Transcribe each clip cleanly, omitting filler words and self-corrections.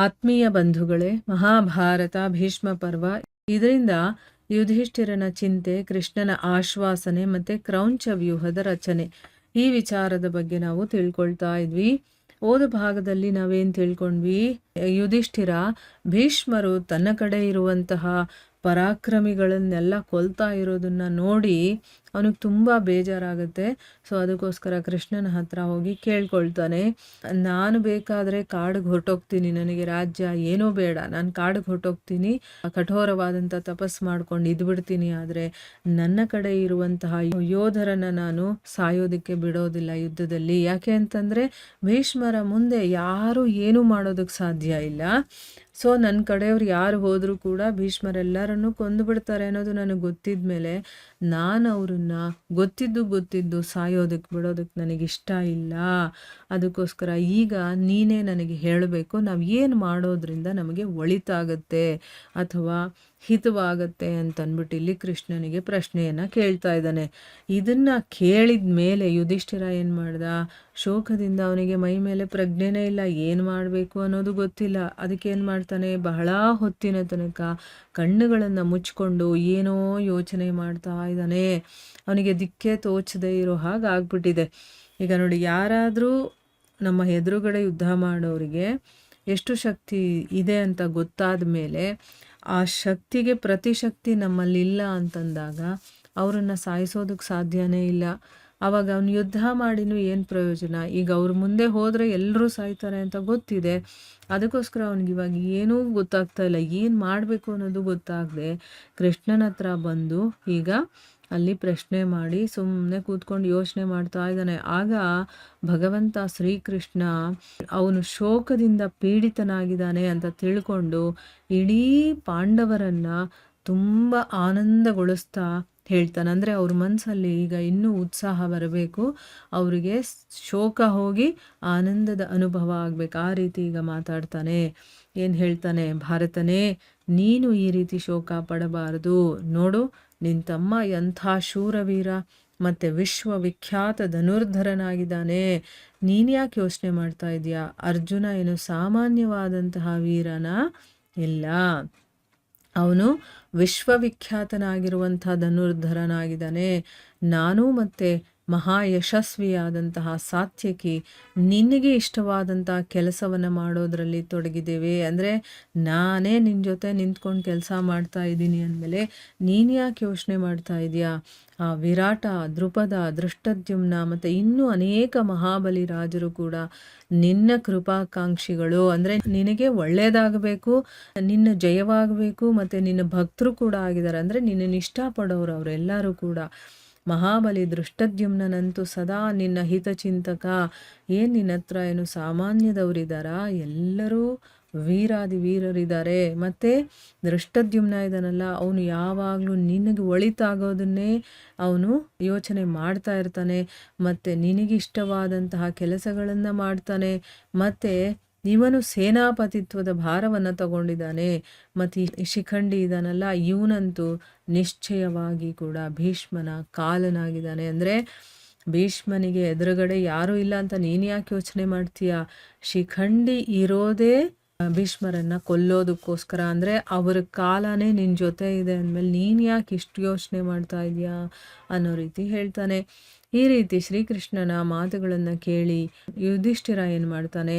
ಆತ್ಮೀಯ ಬಂಧುಗಳೇ, ಮಹಾಭಾರತ ಭೀಷ್ಮ ಪರ್ವ ಇದರಿಂದ ಯುಧಿಷ್ಠಿರನ ಚಿಂತೆ, ಕೃಷ್ಣನ ಆಶ್ವಾಸನೆ ಮತ್ತೆ ಕ್ರೌಂಚ ವ್ಯೂಹದ ರಚನೆ ಈ ವಿಚಾರದ ಬಗ್ಗೆ ನಾವು ತಿಳ್ಕೊಳ್ತಾ ಇದ್ವಿ. ಓದ ಭಾಗದಲ್ಲಿ ನಾವೇನು ತಿಳ್ಕೊಂಡ್ವಿ? ಯುಧಿಷ್ಠಿರ ಭೀಷ್ಮರು ತನ್ನ ಕಡೆ ಇರುವಂತಹ ಪರಾಕ್ರಮಿಗಳನ್ನೆಲ್ಲ ಕೊಲ್ತಾ ಇರೋದನ್ನ ನೋಡಿ ಅವನಿಗೆ ತುಂಬ ಬೇಜಾರಾಗುತ್ತೆ. ಸೊ ಅದಕ್ಕೋಸ್ಕರ ಕೃಷ್ಣನ ಹತ್ರ ಹೋಗಿ ಕೇಳ್ಕೊಳ್ತಾನೆ, ನಾನು ಬೇಕಾದರೆ ಕಾಡಿಗೆ ಹೊರಟೋಗ್ತೀನಿ, ನನಗೆ ರಾಜ್ಯ ಏನೂ ಬೇಡ, ನಾನು ಕಾಡಿಗೆ ಹೊರಟೋಗ್ತೀನಿ, ಕಠೋರವಾದಂಥ ತಪಸ್ಸು ಮಾಡ್ಕೊಂಡು ಇದ್ಬಿಡ್ತೀನಿ, ಆದರೆ ನನ್ನ ಕಡೆ ಇರುವಂತಹ ಯೋಧರನ್ನು ನಾನು ಸಾಯೋದಕ್ಕೆ ಬಿಡೋದಿಲ್ಲ ಯುದ್ಧದಲ್ಲಿ. ಯಾಕೆ ಅಂತಂದರೆ ಭೀಷ್ಮರ ಮುಂದೆ ಯಾರೂ ಏನೂ ಮಾಡೋದಕ್ಕೆ ಸಾಧ್ಯ ಇಲ್ಲ. ಸೊ ನನ್ನ ಕಡೆಯವ್ರು ಯಾರು ಹೋದರೂ ಕೂಡ ಭೀಷ್ಮರೆಲ್ಲರನ್ನು ಕೊಂದು ಬಿಡ್ತಾರೆ ಅನ್ನೋದು ನನಗೆ ಗೊತ್ತಿದ್ದ ಮೇಲೆ ನಾನು ಅವ್ರನ್ನ ಗೊತ್ತಿದ್ದು ಸಾಯೋದಕ್ಕೆ ಬಿಡೋದಕ್ಕೆ ನನಗಿಷ್ಟ ಇಲ್ಲ. ಅದಕ್ಕೋಸ್ಕರ ಈಗ ನೀನೇ ನನಗೆ ಹೇಳಬೇಕು, ನಾವು ಏನು ಮಾಡೋದ್ರಿಂದ ನಮಗೆ ಒಳಿತಾಗತ್ತೆ ಅಥವಾ ಹಿತವಾಗತ್ತೆ ಅಂತಂದ್ಬಿಟ್ಟು ಇಲ್ಲಿ ಕೃಷ್ಣನಿಗೆ ಪ್ರಶ್ನೆಯನ್ನು ಕೇಳ್ತಾ ಇದ್ದಾನೆ. ಇದನ್ನು ಕೇಳಿದ ಮೇಲೆ ಯುಧಿಷ್ಠಿರ ಏನು ಮಾಡ್ದ? ಶೋಕದಿಂದ ಅವನಿಗೆ ಮೈ ಮೇಲೆ ಪ್ರಜ್ಞೆನೇ ಇಲ್ಲ, ಏನು ಮಾಡಬೇಕು ಅನ್ನೋದು ಗೊತ್ತಿಲ್ಲ. ಅದಕ್ಕೆ ಏನು ಮಾಡ್ತಾನೆ? ಬಹಳ ಹೊತ್ತಿನ ತನಕ ಕಣ್ಣುಗಳನ್ನು ಮುಚ್ಕೊಂಡು ಏನೋ ಯೋಚನೆ ಮಾಡ್ತಾ ಇದ್ದಾನೆ. ಅವನಿಗೆ ದಿಕ್ಕೇ ತೋಚದೆ ಇರೋ ಹಾಗೆ ಆಗ್ಬಿಟ್ಟಿದೆ. ಈಗ ನೋಡಿ, ಯಾರಾದರೂ ನಮ್ಮ ಎದುರುಗಡೆ ಯುದ್ಧ ಮಾಡೋರಿಗೆ ಎಷ್ಟು ಶಕ್ತಿ ಇದೆ ಅಂತ ಗೊತ್ತಾದ ಮೇಲೆ ಆ ಶಕ್ತಿಗೆ ಪ್ರತಿಶಕ್ತಿ ನಮ್ಮಲ್ಲಿಲ್ಲ ಅಂತಂದಾಗ ಅವರನ್ನು ಸಾಯಿಸೋದಕ್ಕೆ ಸಾಧ್ಯನೇ ಇಲ್ಲ. ಆವಾಗ ಅವನು ಯುದ್ಧ ಮಾಡಿನೂ ಏನು ಪ್ರಯೋಜನ? ಈಗ ಅವ್ರ ಮುಂದೆ ಹೋದರೆ ಎಲ್ಲರೂ ಸಾಯ್ತಾರೆ ಅಂತ ಗೊತ್ತಿದೆ. ಅದಕ್ಕೋಸ್ಕರ ಅವ್ನಿಗೆ ಇವಾಗ ಏನೂ ಗೊತ್ತಾಗ್ತಾ ಇಲ್ಲ, ಏನು ಮಾಡಬೇಕು ಅನ್ನೋದು ಗೊತ್ತಾಗದೆ ಕೃಷ್ಣನ ಹತ್ರ ಬಂದು ಈಗ ಅಲ್ಲಿ ಪ್ರಶ್ನೆ ಮಾಡಿ ಸುಮ್ಮನೆ ಕೂತ್ಕೊಂಡು ಯೋಚನೆ ಮಾಡ್ತಾ ಇದ್ದಾನೆ. ಆಗ ಭಗವಂತ ಶ್ರೀಕೃಷ್ಣ ಅವನು ಶೋಕದಿಂದ ಪೀಡಿತನಾಗಿದ್ದಾನೆ ಅಂತ ತಿಳ್ಕೊಂಡು ಇಡೀ ಪಾಂಡವರನ್ನು ತುಂಬ ಆನಂದಗೊಳಿಸ್ತಾ ಹೇಳ್ತಾನೆ. ಅಂದರೆ ಅವ್ರ ಮನಸ್ಸಲ್ಲಿ ಈಗ ಇನ್ನೂ ಉತ್ಸಾಹ ಬರಬೇಕು, ಅವರಿಗೆ ಶೋಕ ಹೋಗಿ ಆನಂದದ ಅನುಭವ ಆಗಬೇಕು. ಆ ರೀತಿ ಈಗ ಮಾತಾಡ್ತಾನೆ. ಏನು ಹೇಳ್ತಾನೆ? ಭಾರತನೇ, ನೀನು ಈ ರೀತಿ ಶೋಕ ಪಡಬಾರದು. ನೋಡು, ನಿನ್ನ ತಮ್ಮ ಎಂಥ ಶೂರವೀರ ಮತ್ತು ವಿಶ್ವವಿಖ್ಯಾತ ಧನುರ್ಧರನಾಗಿದ್ದಾನೆ. ನೀನು ಯಾಕೆ ಯೋಚನೆ ಮಾಡ್ತಾ ಇದೆಯಾ? ಅರ್ಜುನ ಏನು ಸಾಮಾನ್ಯವಾದಂತಹ ವೀರನ ಇಲ್ಲ, ಅವನು ವಿಶ್ವವಿಖ್ಯಾತನಾಗಿರುವಂಥ ಧನುರ್ಧರನಾಗಿದ್ದಾನೆ. ನಾನು ಮತ್ತು ಮಹಾ ಯಶಸ್ವಿಯಾದಂತಹ ಸಾತ್ಯಕಿ ನಿನಗೆ ಇಷ್ಟವಾದಂಥ ಕೆಲಸವನ್ನು ಮಾಡೋದರಲ್ಲಿ ತೊಡಗಿದ್ದೇವೆ. ಅಂದರೆ ನಾನೇ ನಿನ್ನ ಜೊತೆ ನಿಂತ್ಕೊಂಡು ಕೆಲಸ ಮಾಡ್ತಾ ಇದ್ದೀನಿ ಅಂದಮೇಲೆ ನೀನು ಯಾಕೆ ಯೋಚನೆ ಮಾಡ್ತಾ ಇದೆಯಾ? ಆ ವಿರಾಟ, ದೃಪದ, ದೃಷ್ಟದ್ಯುಮ್ನ ಮತ್ತು ಇನ್ನೂ ಅನೇಕ ಮಹಾಬಲಿ ರಾಜರು ಕೂಡ ನಿನ್ನ ಕೃಪಾಕಾಂಕ್ಷಿಗಳು. ಅಂದರೆ ನಿನಗೆ ಒಳ್ಳೆಯದಾಗಬೇಕು, ನಿನ್ನ ಜಯವಾಗಬೇಕು, ಮತ್ತು ನಿನ್ನ ಭಕ್ತರು ಕೂಡ ಆಗಿದ್ದಾರೆ. ಅಂದರೆ ನಿನ್ನನ್ನು ಇಷ್ಟಪಡೋರು ಅವರೆಲ್ಲರೂ ಕೂಡ. ಮಹಾಬಲಿ ದೃಷ್ಟದ್ಯುಮ್ನಂತೂ ಸದಾ ನಿನ್ನ ಹಿತಚಿಂತಕ. ಏನು ನಿನ್ನ ಹತ್ರ ಏನು ಸಾಮಾನ್ಯದವರಿದ್ದಾರಾ? ಎಲ್ಲರೂ ವೀರಾದಿ ವೀರರಿದ್ದಾರೆ. ಮತ್ತು ದೃಷ್ಟದ್ಯುಮ್ನ ಇದ್ದಾನಲ್ಲ, ಅವನು ಯಾವಾಗಲೂ ನಿನಗೆ ಒಳಿತಾಗೋದನ್ನೇ ಅವನು ಯೋಚನೆ ಮಾಡ್ತಾ ಇರ್ತಾನೆ, ಮತ್ತು ನಿನಗಿಷ್ಟವಾದಂತಹ ಕೆಲಸಗಳನ್ನು ಮಾಡ್ತಾನೆ. ಮತ್ತು ಇವನು ಸೇನಾಪತಿತ್ವದ ಭಾರವನ್ನು ತಗೊಂಡಿದ್ದಾನೆ. ಮತ್ತು ಈ ಶಿಖಂಡಿ ಇದ್ದಾನಲ್ಲ, ಇವನಂತೂ ನಿಶ್ಚಯವಾಗಿ ಕೂಡ ಭೀಷ್ಮನ ಕಾಲನಾಗಿದ್ದಾನೆ. ಅಂದರೆ ಭೀಷ್ಮನಿಗೆ ಎದುರುಗಡೆ ಯಾರೂ ಇಲ್ಲ ಅಂತ ನೀನು ಯಾಕೆ ಯೋಚನೆ ಮಾಡ್ತೀಯ? ಶಿಖಂಡಿ ಇರೋದೇ ಭೀಷ್ಮರನ್ನು ಕೊಲ್ಲೋದಕ್ಕೋಸ್ಕರ. ಅಂದರೆ ಅವರ ಕಾಲನೇ ನಿನ್ನ ಜೊತೆ ಇದೆ ಅಂದಮೇಲೆ ನೀನು ಯಾಕೆ ಇಷ್ಟು ಯೋಚನೆ ಮಾಡ್ತಾ ಇದೆಯಾ ಅನ್ನೋ ರೀತಿ ಹೇಳ್ತಾನೆ. ಈ ರೀತಿ ಶ್ರೀಕೃಷ್ಣನ ಮಾತುಗಳನ್ನು ಕೇಳಿ ಯುಧಿಷ್ಠಿರ ಏನು ಮಾಡ್ತಾನೆ?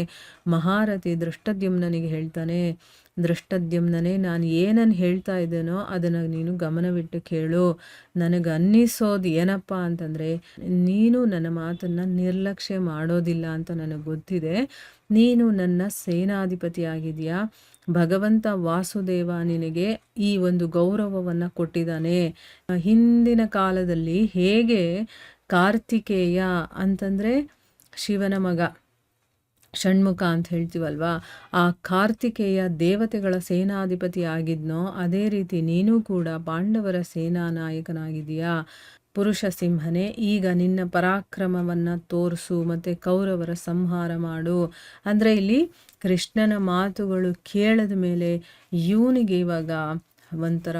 ಮಹಾರಥಿ ದೃಷ್ಟದ್ಯುಮ್ನನಿಗೆ ಹೇಳ್ತಾನೆ, ದೃಷ್ಟದ್ಯುಮ್ನನೇ, ನಾನು ಏನನ್ನು ಹೇಳ್ತಾ ಇದ್ದೇನೋ ಅದನ್ನು ನೀನು ಗಮನವಿಟ್ಟು ಕೇಳು. ನನಗೆ ಅನ್ನಿಸೋದು ಏನಪ್ಪ ಅಂತಂದರೆ, ನೀನು ನನ್ನ ಮಾತನ್ನು ನಿರ್ಲಕ್ಷ್ಯ ಮಾಡೋದಿಲ್ಲ ಅಂತ ನನಗೆ ಗೊತ್ತಿದೆ. ನೀನು ನನ್ನ ಸೇನಾಧಿಪತಿಯಾಗಿದೆಯಾ. ಭಗವಂತ ವಾಸುದೇವ ನಿನಗೆ ಈ ಒಂದು ಗೌರವವನ್ನು ಕೊಟ್ಟಿದ್ದಾನೆ. ಹಿಂದಿನ ಕಾಲದಲ್ಲಿ ಹೇಗೆ ಕಾರ್ತಿಕೇಯ ಅಂತಂದರೆ ಶಿವನ ಮಗ, ಷಣ್ಮುಖ ಅಂತ ಹೇಳ್ತೀವಲ್ವಾ, ಆ ಕಾರ್ತಿಕೇಯ ದೇವತೆಗಳ ಸೇನಾಧಿಪತಿ ಆಗಿದ್ನೋ ಅದೇ ರೀತಿ ನೀನು ಕೂಡ ಪಾಂಡವರ ಸೇನಾ ನಾಯಕನಾಗಿದೆಯಾ. ಪುರುಷ ಸಿಂಹನೇ, ಈಗ ನಿನ್ನ ಪರಾಕ್ರಮವನ್ನು ತೋರಿಸು ಮತ್ತು ಕೌರವರ ಸಂಹಾರ ಮಾಡು. ಅಂದರೆ ಇಲ್ಲಿ ಕೃಷ್ಣನ ಮಾತುಗಳು ಕೇಳಿದ ಮೇಲೆ ಇವನಿಗೆ ಇವಾಗ ಒಂಥರ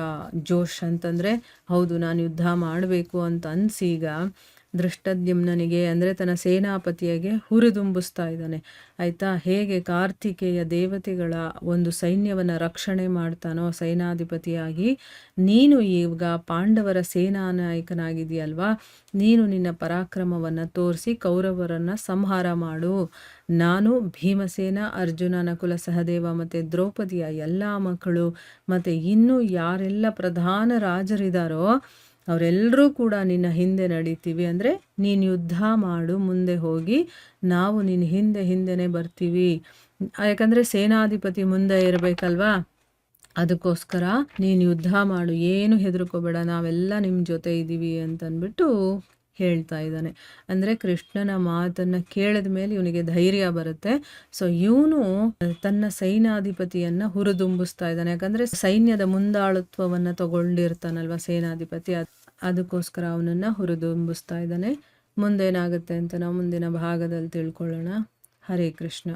ಜೋಶ್, ಅಂತಂದರೆ ಹೌದು ನಾನು ಯುದ್ಧ ಮಾಡಬೇಕು ಅಂತ ಅನಿಸಿ ಈಗ ದೃಷ್ಟದ್ಯುಮ್ನನಿಗೆ ಅಂದರೆ ತನ್ನ ಸೇನಾಪತಿಯಾಗೆ ಹುರಿದುಂಬಿಸ್ತಾ ಇದ್ದಾನೆ. ಆಯಿತಾ? ಹೇಗೆ ಕಾರ್ತಿಕೇಯ ದೇವತೆಗಳ ಒಂದು ಸೈನ್ಯವನ್ನು ರಕ್ಷಣೆ ಮಾಡ್ತಾನೋ ಸೇನಾಧಿಪತಿಯಾಗಿ, ನೀನು ಈಗ ಪಾಂಡವರ ಸೇನಾ ನಾಯಕನಾಗಿದೆಯಲ್ವಾ, ನೀನು ನಿನ್ನ ಪರಾಕ್ರಮವನ್ನು ತೋರಿಸಿ ಕೌರವರನ್ನು ಸಂಹಾರ ಮಾಡು. ನಾನು ಭೀಮಸೇನ, ಅರ್ಜುನ, ನಕುಲ, ಸಹದೇವ ಮತ್ತು ದ್ರೌಪದಿಯ ಎಲ್ಲ ಮಕ್ಕಳು ಮತ್ತು ಇನ್ನೂ ಯಾರೆಲ್ಲ ಪ್ರಧಾನ ರಾಜರಿದ್ದಾರೋ ಅವರೆಲ್ಲರೂ ಕೂಡ ನಿನ್ನ ಹಿಂದೆ ನಡೀತೀವಿ. ಅಂದರೆ ನೀನು ಯುದ್ಧ ಮಾಡು, ಮುಂದೆ ಹೋಗಿ ನಾವು ನಿನ್ನ ಹಿಂದೆನೇ ಬರ್ತೀವಿ. ಯಾಕಂದರೆ ಸೇನಾಧಿಪತಿ ಮುಂದೆ ಇರಬೇಕಲ್ವಾ, ಅದಕ್ಕೋಸ್ಕರ ನೀನು ಯುದ್ಧ ಮಾಡು, ಏನು ಹೆದರ್ಕೋಬೇಡ, ನಾವೆಲ್ಲ ನಿಮ್ಮ ಜೊತೆ ಇದ್ದೀವಿ ಅಂತಂದ್ಬಿಟ್ಟು ಹೇಳ್ತಾ ಇದ್ದಾನೆ. ಅಂದರೆ ಕೃಷ್ಣನ ಮಾತನ್ನು ಕೇಳಿದ ಮೇಲೆ ಇವನಿಗೆ ಧೈರ್ಯ ಬರುತ್ತೆ. ಸೊ ಇವನು ತನ್ನ ಸೈನ್ಯಾಧಿಪತಿಯನ್ನು ಹುರಿದುಂಬಿಸ್ತಾ ಇದ್ದಾನೆ. ಯಾಕಂದರೆ ಸೈನ್ಯದ ಮುಂದಾಳುತ್ವವನ್ನು ತಗೊಂಡಿರ್ತಾನಲ್ವ ಸೇನಾಧಿಪತಿ, ಅದಕ್ಕೋಸ್ಕರ ಅವನನ್ನು ಹುರಿದುಂಬಿಸ್ತಾ ಇದ್ದಾನೆ. ಮುಂದೇನಾಗುತ್ತೆ ಅಂತ ನಾವು ಮುಂದಿನ ಭಾಗದಲ್ಲಿ ತಿಳ್ಕೊಳ್ಳೋಣ. ಹರೇ ಕೃಷ್ಣ.